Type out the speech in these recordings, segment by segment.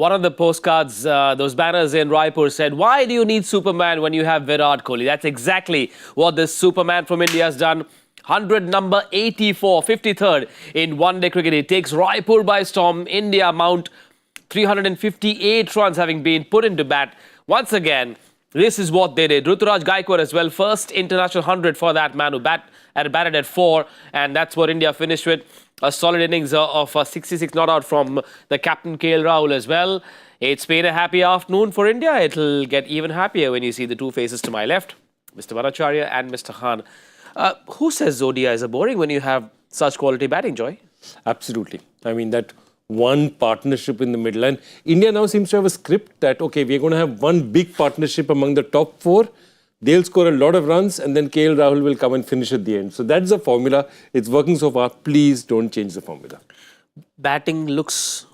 One of the postcards, those banners in Raipur said, "Why do you need Superman when you have Virat Kohli?" That's exactly what this Superman from India has done. 100 number 84, 53rd in one-day cricket. He takes Raipur by storm. India mount 358 runs having been put into bat. Once again, this is what they did. Ruturaj, Gaikwad as well. First international 100 for that man who batted at 4. And that's what India finished with. A solid innings of 66 not out from the captain Rahul as well. It's been a happy afternoon for India. It'll get even happier when you see the two faces to my left, Mr. Bhattacharjya and Mr. Khan. Who says ODIs are boring when you have such quality batting, Joy? Absolutely. I mean, that one partnership in the middle. And India now seems to have a script that, okay, we're going to have one big partnership among the top 4. They'll score a lot of runs and then Rahul will come and finish at the end. So that's the formula. It's working so far. Please don't change the formula. Batting looks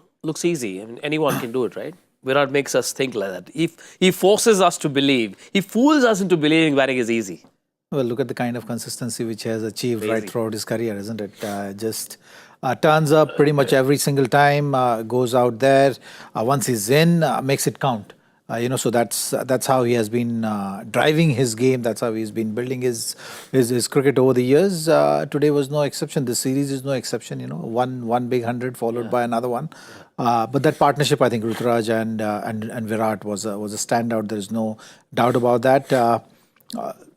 easy. I mean, anyone can do it, right? Virat makes us think like that. He forces us to believe. He fools us into believing batting is easy. Well, look at the kind of consistency which he has achieved right throughout his career, isn't it? Just turns up pretty much every single time, goes out there. Once he's in, makes it count. So that's how he has been driving his game. That's how he's been building his cricket over the years. Today was no exception. This series is no exception. One big 100 followed by another one. But that partnership, I think, Ruturaj and Virat was a standout. There is no doubt about that.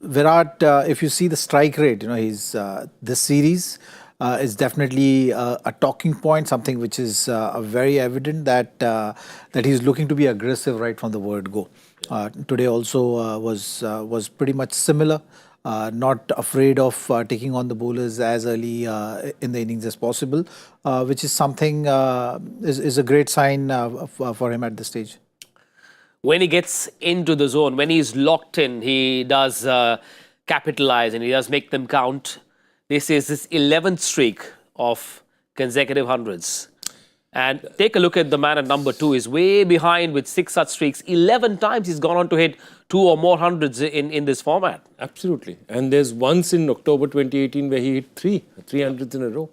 Virat, if you see the strike rate, he's this series is definitely a talking point, something which is very evident that he's looking to be aggressive right from the word go. Today also was pretty much similar. Not afraid of taking on the bowlers as early in the innings as possible, which is something is a great sign for him at this stage. When he gets into the zone, when he's locked in, he does capitalize and he does make them count. This is his 11th streak of consecutive hundreds. And take a look at the man at number 2. He's way behind with 6 such streaks. 11 times he's gone on to hit 2 or more hundreds in this format. Absolutely. And there's once in October 2018 where he hit 300s in a row.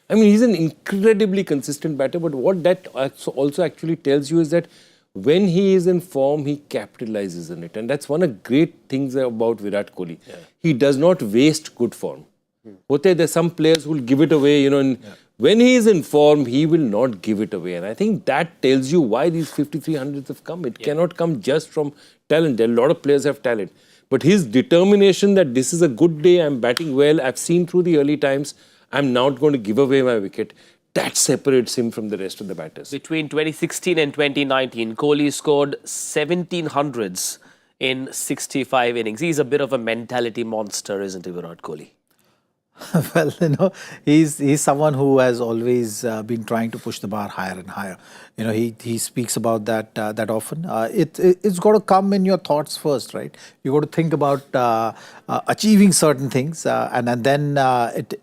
I mean, he's an incredibly consistent batter. But what that also actually tells you is that when he is in form, he capitalizes on it. And that's one of the great things about Virat Kohli. Yeah. He does not waste good form. There's some players who will give it away, and when he is in form, he will not give it away. And I think that tells you why these 5300s have come. It cannot come just from talent. A lot of players have talent. But his determination that this is a good day, I'm batting well, I've seen through the early times, I'm not going to give away my wicket. That separates him from the rest of the batters. Between 2016 and 2019, Kohli scored 1700s in 65 innings. He's a bit of a mentality monster, isn't he, Virat Kohli? Well, he's someone who has always been trying to push the bar higher and higher. He speaks about that often. It's got to come in your thoughts first, right? You got to think about achieving certain things, and then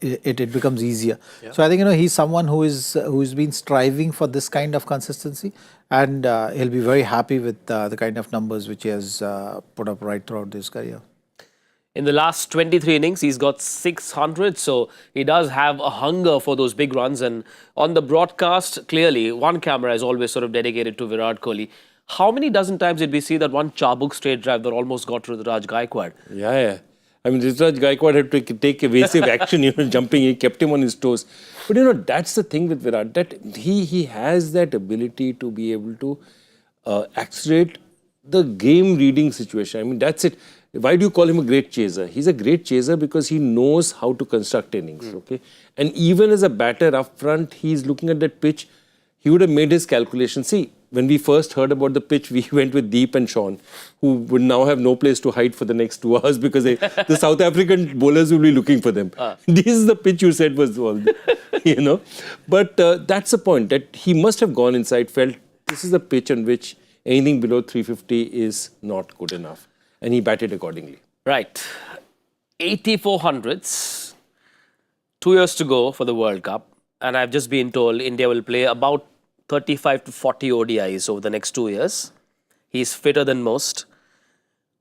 it becomes easier. Yeah. So I think he's someone who's been striving for this kind of consistency, and he'll be very happy with the kind of numbers which he has put up right throughout his career. In the last 23 innings, he's got 600, so he does have a hunger for those big runs. And on the broadcast, clearly, one camera is always sort of dedicated to Virat Kohli. How many dozen times did we see that one Chabuk straight drive that almost got to Ruturaj Gaikwad? Yeah. I mean, Ruturaj Gaikwad had to take evasive action, jumping. He kept him on his toes. But, that's the thing with Virat, that he has that ability to be able to accelerate the game-reading situation. I mean, that's it. Why do you call him a great chaser? He's a great chaser because he knows how to construct innings, okay? And even as a batter up front, he's looking at that pitch. He would have made his calculation. See, when we first heard about the pitch, we went with Deep and Sean, who would now have no place to hide for the next 2 hours because the South African bowlers will be looking for them. This is the pitch you said was all, But that's the point, that he must have gone inside, felt this is the pitch on which anything below 350 is not good enough. And he batted accordingly. Right. 8400s. 2 years to go for the World Cup. And I've just been told India will play about 35 to 40 ODIs over the next 2 years. He's fitter than most.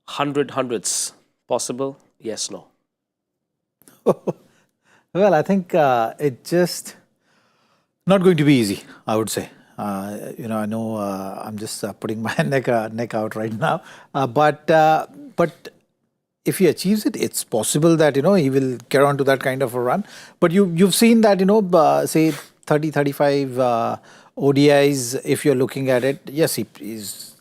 100 possible? Yes, no? Well, I think it's just not going to be easy, I would say. I know I'm just putting my neck out right now, but if he achieves it, it's possible that he will get on to that kind of a run. But you've seen that say 30, 35 ODIs. If you're looking at it, yes, he's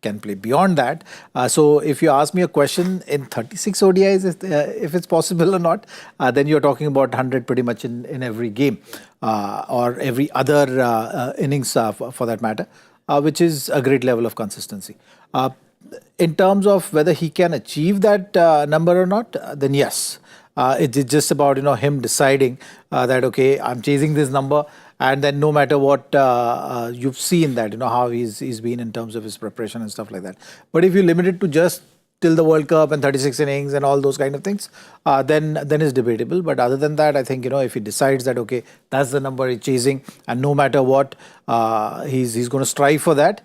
can play beyond that. So if you ask me a question in 36 ODIs, if it's possible or not, then you're talking about 100 pretty much in every game or every other innings for that matter, which is a great level of consistency. In terms of whether he can achieve that number or not, then yes. It's just about him deciding that okay, I'm chasing this number, and then no matter what you've seen that how he's been in terms of his preparation and stuff like that. But if you limit it to just till the World Cup and 36 innings and all those kind of things, then it's debatable. But other than that, I think if he decides that okay, that's the number he's chasing, and no matter what, he's going to strive for that.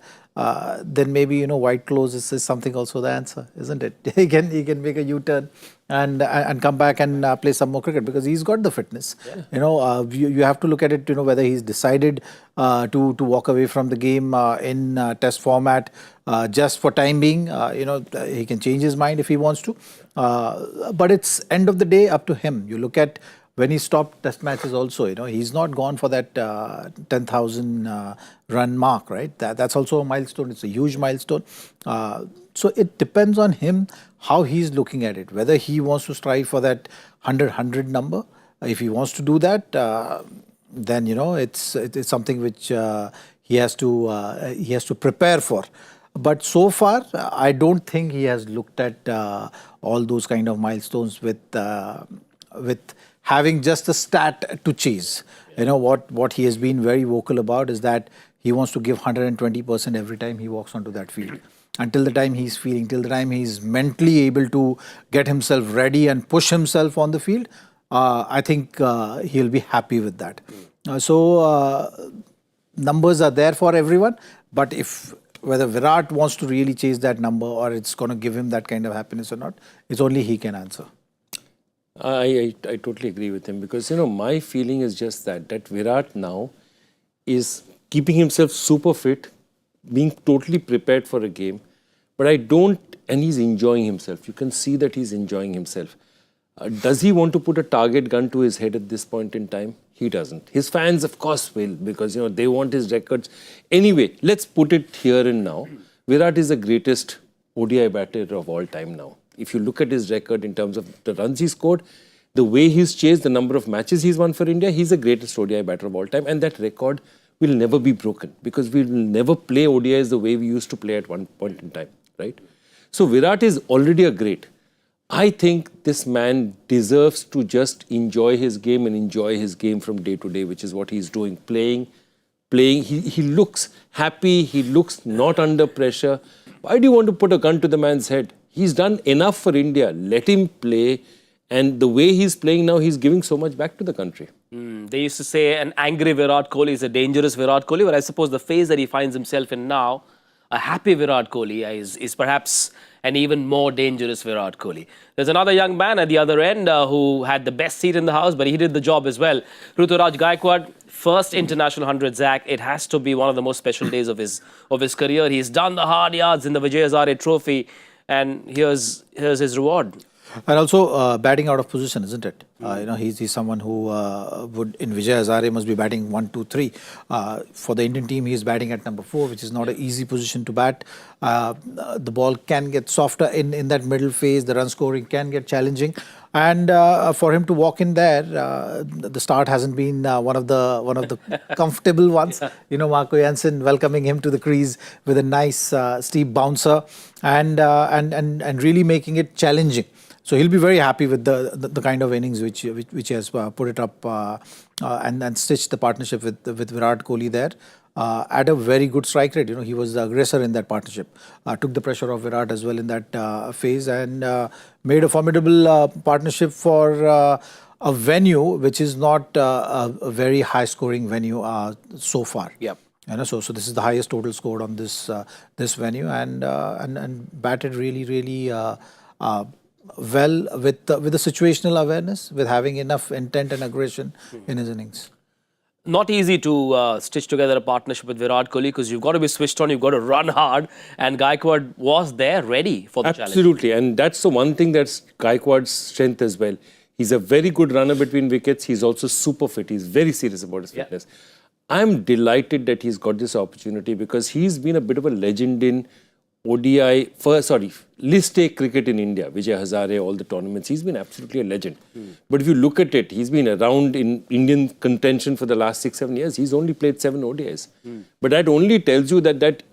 Then maybe white clothes is something also the answer, isn't it? He can make a U-turn and come back and play some more cricket because he's got the fitness. Yeah. You have to look at it whether he's decided to walk away from the game in test format just for time being. He can change his mind if he wants to, but it's end of the day up to him. You look at when he stopped test matches also, he's not gone for that 10,000 run mark, right? That's also a milestone. It's a huge milestone. So it depends on him how he's looking at it, whether he wants to strive for that 100 number. If he wants to do that, then it's something which he has to prepare for. But so far, I don't think he has looked at all those kind of milestones with having just a stat to chase. What he has been very vocal about is that he wants to give 120% every time he walks onto that field. Until the time he's feeling, till the time he's mentally able to get himself ready and push himself on the field, I think he'll be happy with that. So numbers are there for everyone, but whether Virat wants to really chase that number or it's going to give him that kind of happiness or not, it's only he can answer. I totally agree with him because, my feeling is just that Virat now is keeping himself super fit, being totally prepared for a game. But and he's enjoying himself. You can see that he's enjoying himself. Does he want to put a target gun to his head at this point in time? He doesn't. His fans, of course, will because, they want his records. Anyway, let's put it here and now. Virat is the greatest ODI batter of all time now. If you look at his record in terms of the runs he scored, the way he's chased, the number of matches he's won for India, he's the greatest ODI batter of all time. And that record will never be broken because we will never play ODIs the way we used to play at one point in time, right? So Virat is already a great. I think this man deserves to just enjoy his game and enjoy his game from day to day, which is what he's doing, playing. He looks happy. He looks not under pressure. Why do you want to put a gun to the man's head? He's done enough for India. Let him play. And the way he's playing now, he's giving so much back to the country. They used to say an angry Virat Kohli is a dangerous Virat Kohli, but I suppose the phase that he finds himself in now, a happy Virat Kohli is perhaps an even more dangerous Virat Kohli. There's another young man at the other end who had the best seat in the house, but he did the job as well. Ruturaj Gaikwad, first international 100, Zach. It has to be one of the most special days of his career. He's done the hard yards in the Vijay Hazare Trophy, and here's his reward. And also batting out of position, isn't it? He's someone who would in Vijay Hazare must be batting 1, 2, 3. For the Indian team, he's batting at number 4, which is not an easy position to bat. The ball can get softer in that middle phase. The run scoring can get challenging, and for him to walk in there, the start hasn't been one of the comfortable ones. Marco Jansen welcoming him to the crease with a nice steep bouncer and really making it challenging. So he'll be very happy with the kind of innings which he has put it up and stitched the partnership with Virat Kohli there at a very good strike rate. He was the aggressor in that partnership, took the pressure off Virat as well in that phase and made a formidable partnership for a venue which is not a very high scoring venue so far. Yep. So this is the highest total scored on this venue and batted really well with the situational awareness, with having enough intent and aggression in his innings. Not easy to stitch together a partnership with Virat Kohli because you've got to be switched on, you've got to run hard, and Gaikwad was there ready for the challenge. Absolutely, and that's the one thing that's Gaikwad's strength as well. He's a very good runner between wickets. He's also super fit. He's very serious about his fitness. I'm delighted that he's got this opportunity because he's been a bit of a legend in ODI, list A cricket in India, Vijay Hazare, all the tournaments. He's been absolutely a legend. But if you look at it, he's been around in Indian contention for the last 6-7 years. He's only played 7 ODIs. But that only tells you that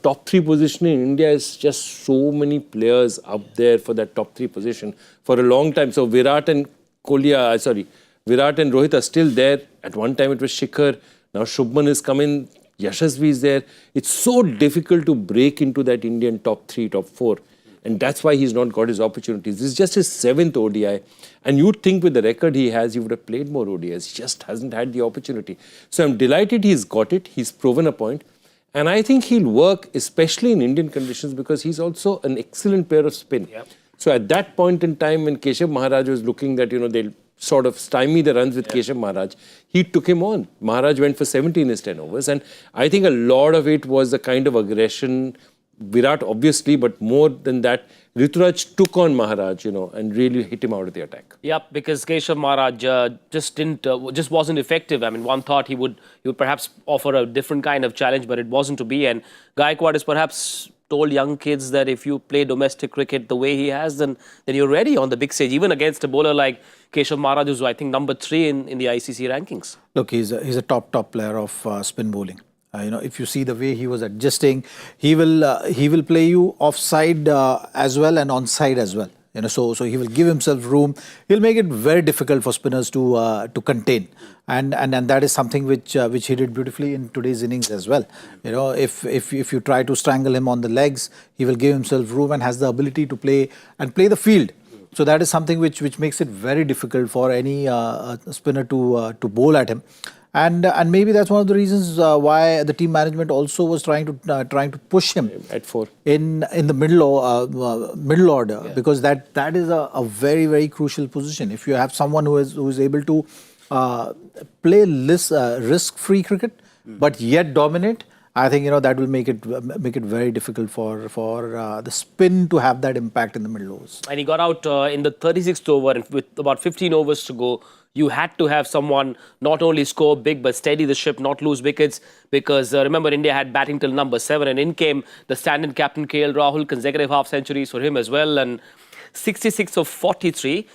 top 3 position in India is just so many players up there for that top 3 position for a long time. So Virat and Rohit are still there. At one time it was Shikhar. Now Shubman is coming. Yashasvi is there. It's so difficult to break into that Indian top 3, top 4. And that's why he's not got his opportunities. This is just his 7th ODI. And you'd think with the record he has, he would have played more ODIs. He just hasn't had the opportunity. So I'm delighted he's got it. He's proven a point. And I think he'll work, especially in Indian conditions, because he's also an excellent player of spin. So at that point in time, when Keshav Maharaj was looking that, they'll sort of stymie the runs with Keshav Maharaj, he took him on. Maharaj went for 70 in his 10 overs. And I think a lot of it was the kind of aggression, Virat obviously, but more than that, Ruturaj took on Maharaj, and really hit him out of the attack. Yep, because Keshav Maharaj just wasn't effective. I mean, one thought he would perhaps offer a different kind of challenge, but it wasn't to be. And Gaikwad is perhaps told young kids that if you play domestic cricket the way he has, then you're ready on the big stage, even against a bowler like Keshav Maharaj, who's I think number 3 in the ICC rankings. Look, he's a top player of spin bowling. If you see the way he was adjusting, he will play you offside as well and onside as well. So he will give himself room. He'll make it very difficult for spinners to contain, and that is something which he did beautifully in today's innings as well. If you try to strangle him on the legs, he will give himself room and has the ability to play the field. So that is something which makes it very difficult for any spinner to bowl at him. And maybe that's one of the reasons why the team management also was trying to push him at 4 in the middle order, because that is a very, very crucial position. If you have someone who is able to play risk-free cricket but yet dominate, I think that will make it very difficult for the spin to have that impact in the middle overs. And he got out in the 36th over, and with about 15 overs to go, you had to have someone not only score big but steady the ship, not lose wickets, because remember India had batting till number 7, and in came the stand-in captain KL Rahul, consecutive half centuries for him as well, and 66 of 43.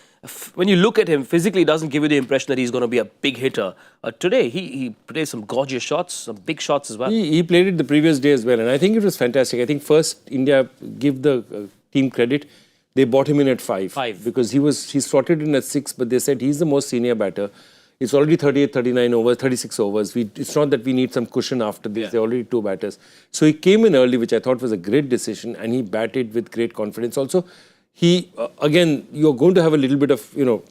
When you look at him, physically doesn't give you the impression that he's going to be a big hitter. Today, he played some gorgeous shots, some big shots as well. He played it the previous day as well, and I think it was fantastic. I think first India give the team credit. They bought him in at 5 because he slotted in at 6, but they said he's the most senior batter. It's already 38, 39 overs, 36 overs. It's not that we need some cushion after this. There are already 2 batters. So he came in early, which I thought was a great decision, and he batted with great confidence. Also, again, you're going to have a little bit of,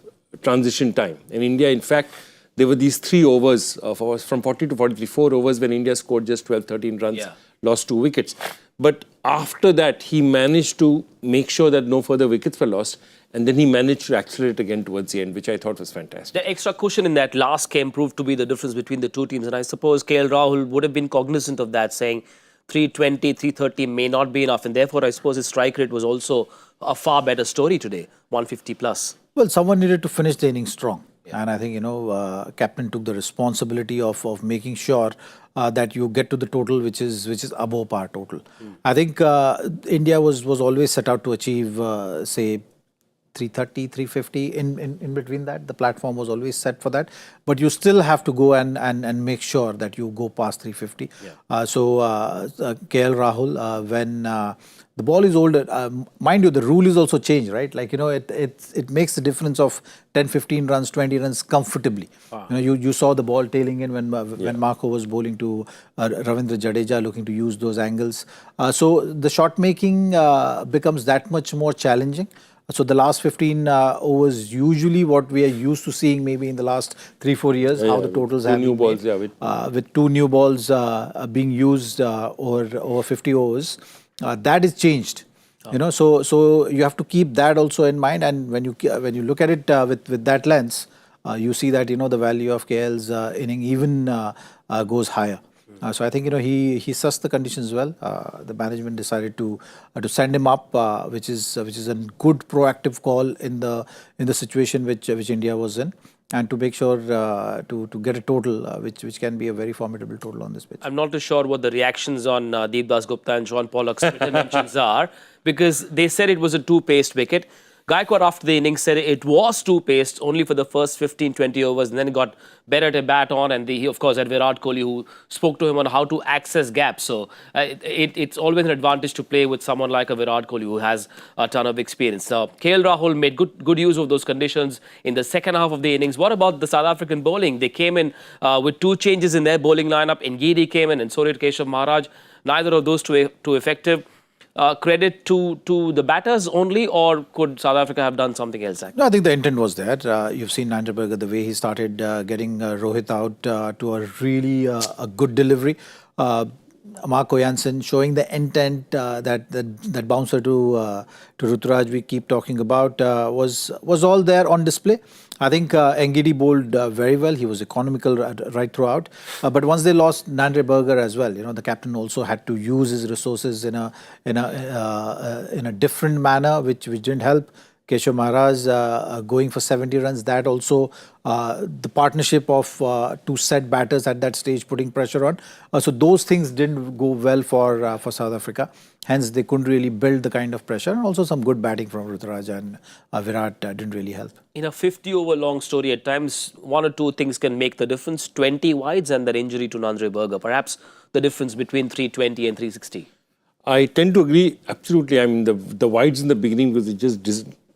transition time. In India, in fact, there were these 3 overs from 40 to 43, 4 overs when India scored just 12, 13 runs, lost 2 wickets. But after that, he managed to make sure that no further wickets were lost. And then he managed to accelerate again towards the end, which I thought was fantastic. The extra cushion in that last game proved to be the difference between the 2 teams. And I suppose KL Rahul would have been cognizant of that, saying 320, 330 may not be enough. And therefore, I suppose his strike rate was also a far better story today, 150 plus. Well, someone needed to finish the inning strong. And I think, captain took the responsibility of making sure that you get to the total which is above par total. I think India was always set out to achieve, say, 330, 350. In between that, the platform was always set for that. But you still have to go and make sure that you go past 350. So KL Rahul, when the ball is older, mind you, the rule is also changed, right? Like, it makes the difference of 10, 15 runs, 20 runs comfortably. You saw the ball tailing in when Marco was bowling to Ravindra Jadeja, looking to use those angles. So the shot making becomes that much more challenging. So the last 15 overs, usually what we are used to seeing maybe in the last 3-4 years, how the totals have been made, with 2 new balls being used over 50 overs. That is changed, so you have to keep that also in mind. And when you look at it with that lens, you see that the value of KL's inning even goes higher. So I think he sussed the conditions well. The management decided to send him up, which is a good proactive call in the situation which India was in, and to make sure to get a total which can be a very formidable total on this pitch. I'm not too sure what the reactions on Deep Das Gupta and John Pollock's Twitter mentions are, because they said it was a two-paced wicket. Gaikwad after the innings said it was two-paced only for the first 15-20 overs, and then he got better to bat on, and he of course had Virat Kohli who spoke to him on how to access gaps. So it's always an advantage to play with someone like a Virat Kohli who has a ton of experience. Now, KL Rahul made good use of those conditions in the second half of the innings. What about the South African bowling? They came in with two changes in their bowling lineup. Ngidi came in and so did Keshav Maharaj. Neither of those too effective. Credit to the batters only, or could South Africa have done something else? No, I think the intent was there. You've seen Nandraberger, the way he started getting Rohit out to a really a good delivery. Marco Jansen showing the intent that bouncer to Ruturaj we keep talking about was all there on display. I think Ngidi bowled very well. He was economical right throughout. But once they lost Nandraberger as well, the captain also had to use his resources in a different manner, which didn't help. Keshav Maharaj going for 70 runs, that also the partnership of two set batters at that stage putting pressure on. So those things didn't go well for South Africa. Hence, they couldn't really build the kind of pressure. And also some good batting from Ruturaj and Virat didn't really help. In a 50-over long story, at times, one or two things can make the difference. 20 wides and that injury to Nandraberger. Perhaps the difference between 320 and 360. I tend to agree, absolutely. I mean, the wides in the beginning was just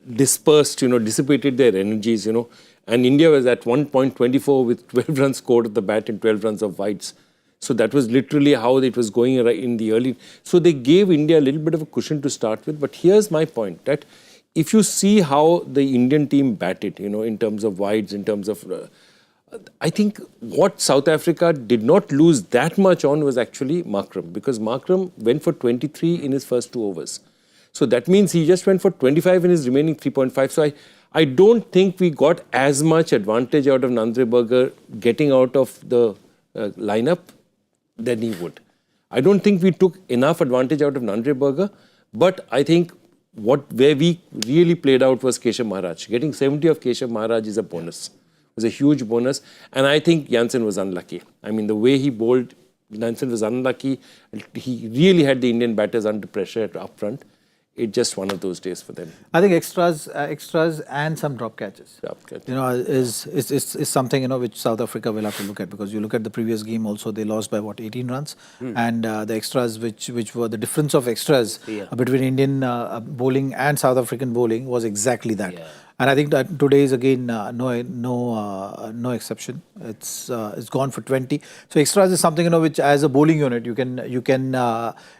dispersed, dissipated their energies, and India was at 1.24 with 12 runs scored at the bat and 12 runs of wides. So that was literally how it was going in the early. So they gave India a little bit of a cushion to start with. But here's my point, that if you see how the Indian team batted, in terms of wides, in terms of... I think what South Africa did not lose that much on was actually Markram, because Markram went for 23 in his first 2 overs. So that means he just went for 25 in his remaining 3.5. So I don't think we got as much advantage out of Nandraberger getting out of the lineup than he would. I don't think we took enough advantage out of Nandraberger, but I think where we really played out was Keshav Maharaj. Getting 70 of Keshav Maharaj is a bonus. It was a huge bonus. And I think Jansen was unlucky. I mean, the way he bowled, Jansen was unlucky. He really had the Indian batters under pressure up front. It's just one of those days for them. I think extras and some drop catches. Is something which South Africa will have to look at, because you look at the previous game also, they lost by 18 runs, and the extras which were the difference of extras between Indian bowling and South African bowling was exactly that. Yeah. And I think that today is again no exception. It's gone for 20. So extras is something which as a bowling unit you can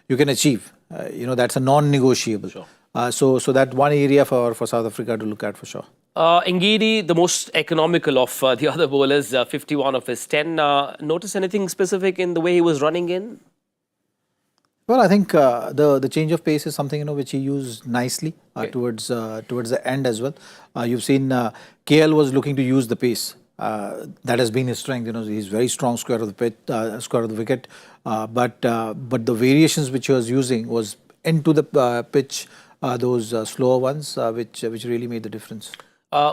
achieve. That's a non-negotiable. Sure. So that one area for South Africa to look at for sure. Ngidi, the most economical of the other bowlers, 51 of his 10. Notice anything specific in the way he was running in? Well, I think the change of pace is something which he used nicely towards the end as well. You've seen KL was looking to use the pace. That has been his strength. He's very strong square of the pitch, square of the wicket. But the variations which he was using was into the pitch, those slower ones, which really made the difference.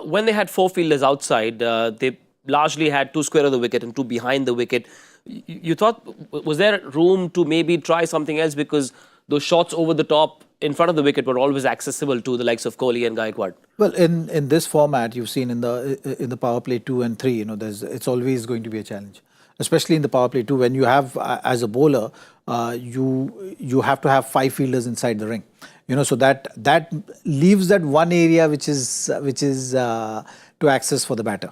When they had 4 fielders outside, they largely had 2 square of the wicket and 2 behind the wicket. You thought, was there room to maybe try something else, because those shots over the top in front of the wicket were always accessible to the likes of Kohli and Gaikwad? Well, in this format, you've seen in the power play 2 and 3, it's always going to be a challenge, especially in the power play 2 when you have as a bowler, you have to have 5 fielders inside the ring. So that leaves that one area which is to access for the batter.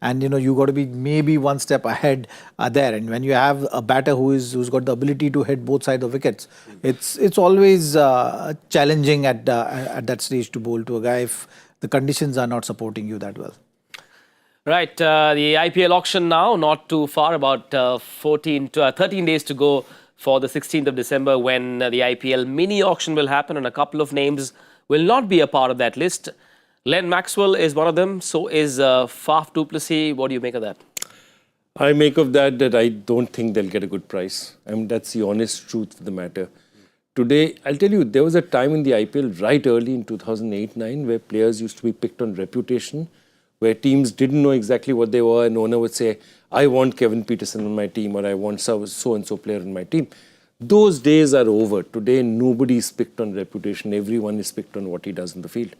And you got to be maybe one step ahead there. And when you have a batter who's got the ability to hit both sides of wickets, it's always challenging at that stage to bowl to a guy if the conditions are not supporting you that well. Right, the IPL auction now, not too far, about 13 days to go for the 16th of December, when the IPL mini auction will happen, and a couple of names will not be a part of that list. Glenn Maxwell is one of them. So is Faf du Plessis. What do you make of that? I make of that I don't think they'll get a good price. I mean, that's the honest truth of the matter. Today, I'll tell you, there was a time in the IPL right early in 2008-9 where players used to be picked on reputation, where teams didn't know exactly what they were, and owner would say, I want Kevin Peterson on my team, or I want so-and-so player on my team. Those days are over. Today, nobody is picked on reputation. Everyone is picked on what he does in the field.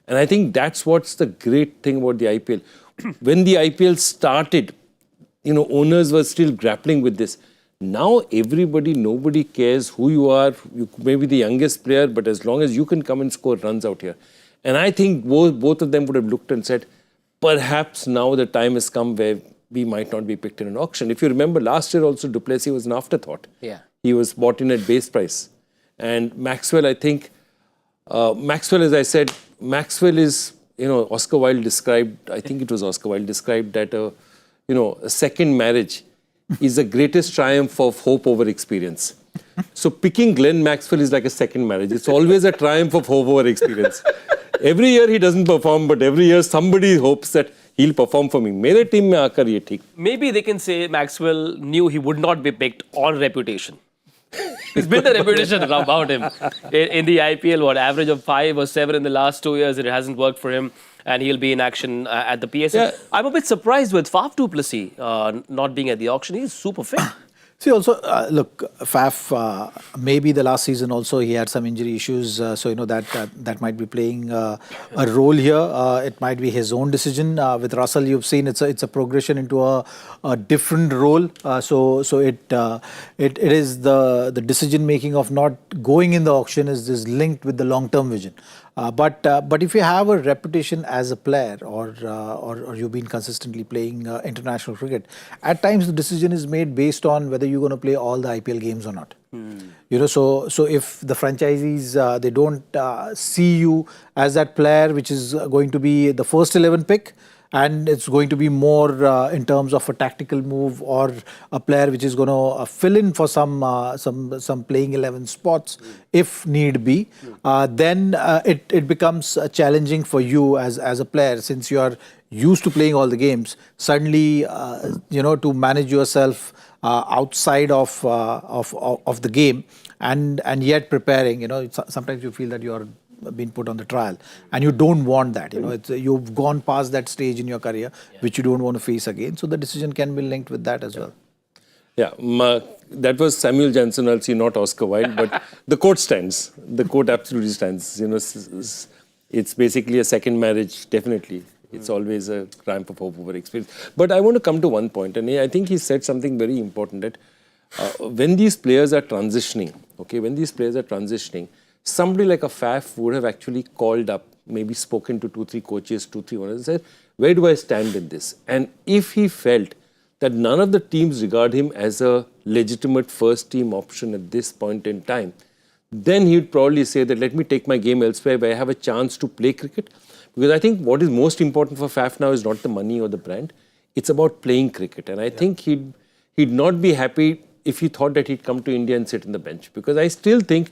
And I think that's what's the great thing about the IPL. When the IPL started, owners were still grappling with this. Now nobody cares who you are. You may be the youngest player, but as long as you can come and score runs out here. And I think both of them would have looked and said, perhaps now the time has come where we might not be picked in an auction. If you remember, last year also, du Plessis was an afterthought. Yeah. He was bought in at base price. And Maxwell, I think, Maxwell, as I said, Maxwell is, Oscar Wilde described, I think it was Oscar Wilde described that, a second marriage is the greatest triumph of hope over experience. So picking Glenn Maxwell is like a second marriage. It's always a triumph of hope over experience. Every year he doesn't perform, but every year somebody hopes that he'll perform for me. Mere team mein aakar ye theek. Maybe they can say Maxwell knew he would not be picked on reputation. He's built a reputation about him. In the IPL, average of 5 or 7 in the last 2 years, it hasn't worked for him. And he'll be in action at the PSL. Yeah. I'm a bit surprised with Faf du Plessis not being at the auction. He's super fit. See, also, look, Faf, maybe the last season also he had some injury issues. So, that might be playing a role here. It might be his own decision. With Russell, you've seen it's a progression into a different role. So it is the decision making of not going in the auction is linked with the long-term vision. But if you have a reputation as a player or you've been consistently playing international cricket, at times the decision is made based on whether you're going to play all the IPL games or not. So if the franchisees they don't see you as that player which is going to be the first 11 pick, and it's going to be more in terms of a tactical move or a player which is going to fill in for some playing 11 spots if need be, then it becomes challenging for you as a player, since you are used to playing all the games. Suddenly, to manage yourself outside of the game and yet preparing, sometimes you feel that you are been put on the trial, and you don't want that. You've gone past that stage in your career, which you don't want to face again. So the decision can be linked with that as well. Yeah, that was Samuel Johnson, not Oscar Wilde, but the quote stands. The quote absolutely stands. It's basically a second marriage, definitely. It's always a triumph of hope over experience. But I want to come to one point, and I think he said something very important, that when these players are transitioning, somebody like a Faf would have actually called up, maybe spoken to 2-3 coaches, 2-3 owners, and said, where do I stand in this? And if he felt that none of the teams regard him as a legitimate first team option at this point in time, then he would probably say that let me take my game elsewhere where I have a chance to play cricket. Because I think what is most important for Faf now is not the money or the brand. It's about playing cricket. And I think he'd not be happy if he thought that he'd come to India and sit on the bench. Because I still think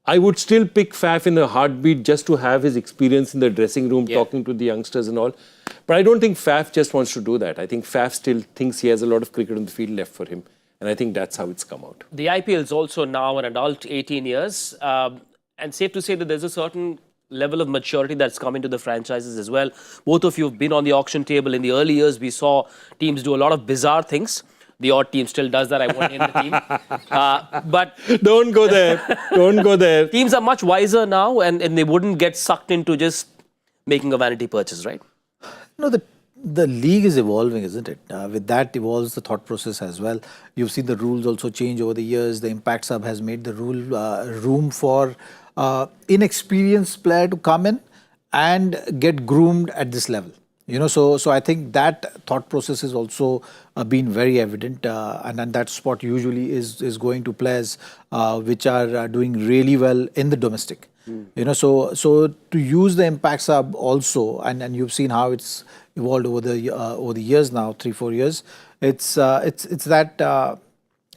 I would still pick Faf in a heartbeat just to have his experience in the dressing room, talking to the youngsters and all. But I don't think Faf just wants to do that. I think Faf still thinks he has a lot of cricket on the field left for him. And I think that's how it's come out. The IPL is also now an adult, 18 years. And safe to say that there's a certain level of maturity that's come into the franchises as well. Both of you have been on the auction table. In the early years, we saw teams do a lot of bizarre things. The odd team still does that. I won't name the team. But don't go there. Don't go there. Teams are much wiser now, and they wouldn't get sucked into just making a vanity purchase, right? No, the league is evolving, isn't it? With that evolves the thought process as well. You've seen the rules also change over the years. The Impact Sub has made the room for inexperienced player to come in and get groomed at this level. So I think that thought process has also been very evident, and that's what usually is going to players which are doing really well in the domestic. So to use the Impact Sub also, and you've seen how it's evolved over the years now, 3-4 years. It's that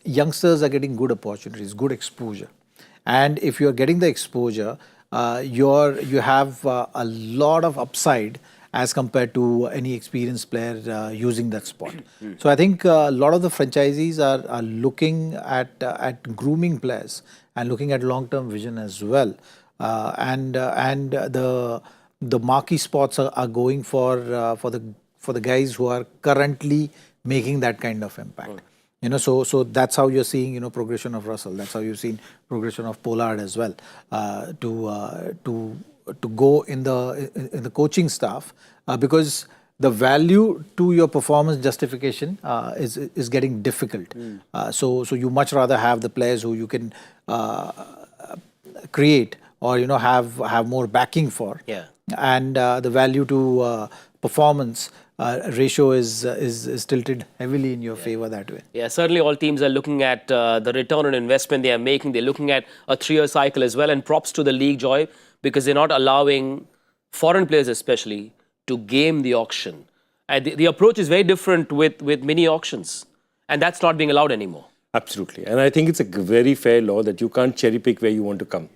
youngsters are getting good opportunities, good exposure, and if you are getting the exposure, you have a lot of upside as compared to any experienced player using that spot. So I think a lot of the franchisees are looking at grooming players and looking at long-term vision as well. And the marquee spots are going for the guys who are currently making that kind of impact. So that's how you're seeing progression of Russell. That's how you've seen progression of Pollard as well. To go in the coaching staff, because the value to your performance justification is getting difficult. So you much rather have the players who you can create or have more backing for. Yeah. And the value to performance ratio is tilted heavily in your favor that way. Yeah, certainly all teams are looking at the return on investment they are making. They're looking at a 3-year cycle as well. And props to the league, Joy, because they're not allowing foreign players especially to game the auction. And the approach is very different with mini auctions. And that's not being allowed anymore. Absolutely. And I think it's a very fair law that you can't cherry pick where you want to come.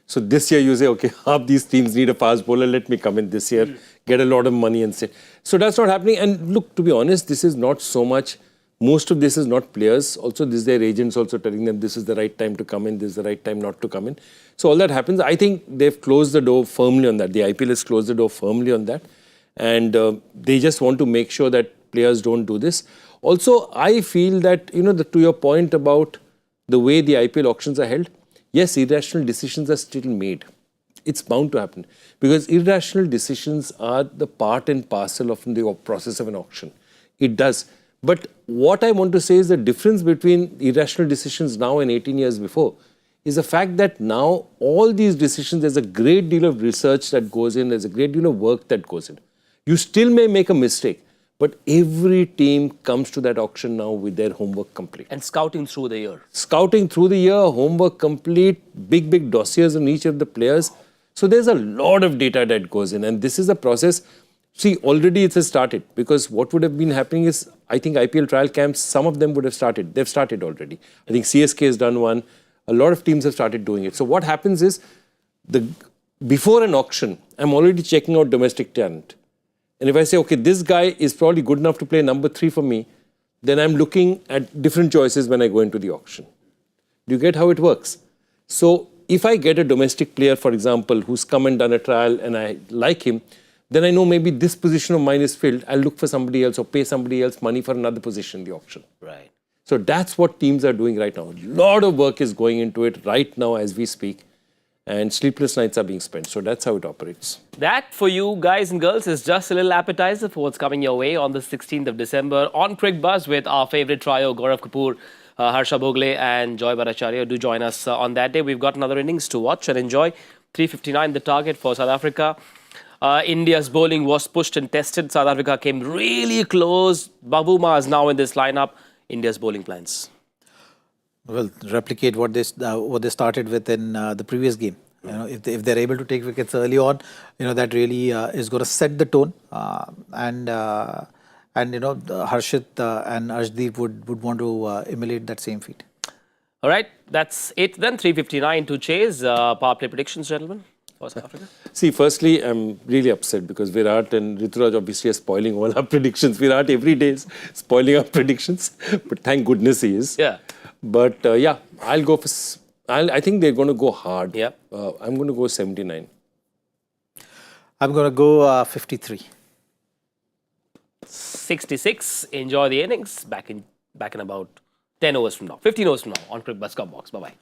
So this year you say, okay, half these teams need a fast bowler, let me come in this year, get a lot of money and say. So that's not happening. And look, to be honest, this is not so much, most of this is not players. Also, this is their agents also telling them this is the right time to come in, this is the right time not to come in. So all that happens. I think they've closed the door firmly on that. The IPL has closed the door firmly on that. And they just want to make sure that players don't do this. Also, I feel that, to your point about the way the IPL auctions are held, yes, irrational decisions are still made. It's bound to happen because irrational decisions are the part and parcel of the process of an auction. It does. But what I want to say is the difference between irrational decisions now and 18 years before is the fact that now all these decisions, there's a great deal of research that goes in, there's a great deal of work that goes in. You still may make a mistake, but every team comes to that auction now with their homework complete. And scouting through the year. Scouting through the year, homework complete, big dossiers on each of the players. So there's a lot of data that goes in. And this is a process. See, already it has started. Because what would have been happening is, I think IPL trial camps, some of them would have started. They've started already. I think CSK has done one. A lot of teams have started doing it. So what happens is, before an auction, I'm already checking out domestic talent. And if I say, okay, this guy is probably good enough to play number 3 for me, then I'm looking at different choices when I go into the auction. Do you get how it works? So if I get a domestic player, for example, who's come and done a trial and I like him, then I know maybe this position of mine is filled. I'll look for somebody else or pay somebody else money for another position in the auction. Right. So that's what teams are doing right now. A lot of work is going into it right now as we speak. And sleepless nights are being spent. So that's how it operates. That, for you guys and girls, is just a little appetizer for what's coming your way on the 16th of December on Cricbuzz with our favorite trio, Gaurav Kapoor, Harsha Bhogle and Joy Bhattacharya. Do join us on that day. We've got another innings to watch and enjoy. 3:59 the target for South Africa. India's bowling was pushed and tested. South Africa came really close. Babuma is now in this lineup. India's bowling plans. Well, replicate what they started with in the previous game. If they're able to take wickets early on, that really is going to set the tone. And Harshit and Arshdeep would want to emulate that same feat. All right, that's it then. 3:59 to chase. Power play predictions, gentlemen, for South Africa. See, firstly, I'm really upset because Virat and Ruturaj obviously are spoiling all our predictions. Virat every day is spoiling our predictions, but thank goodness he is. Yeah. But yeah, I'll go for. I think they're going to go hard. Yeah. I'm going to go 79. I'm going to go 53. 66. Enjoy the innings. Back in about 10 overs from now. 15 overs from now on Cricbuzz Box. Bye bye.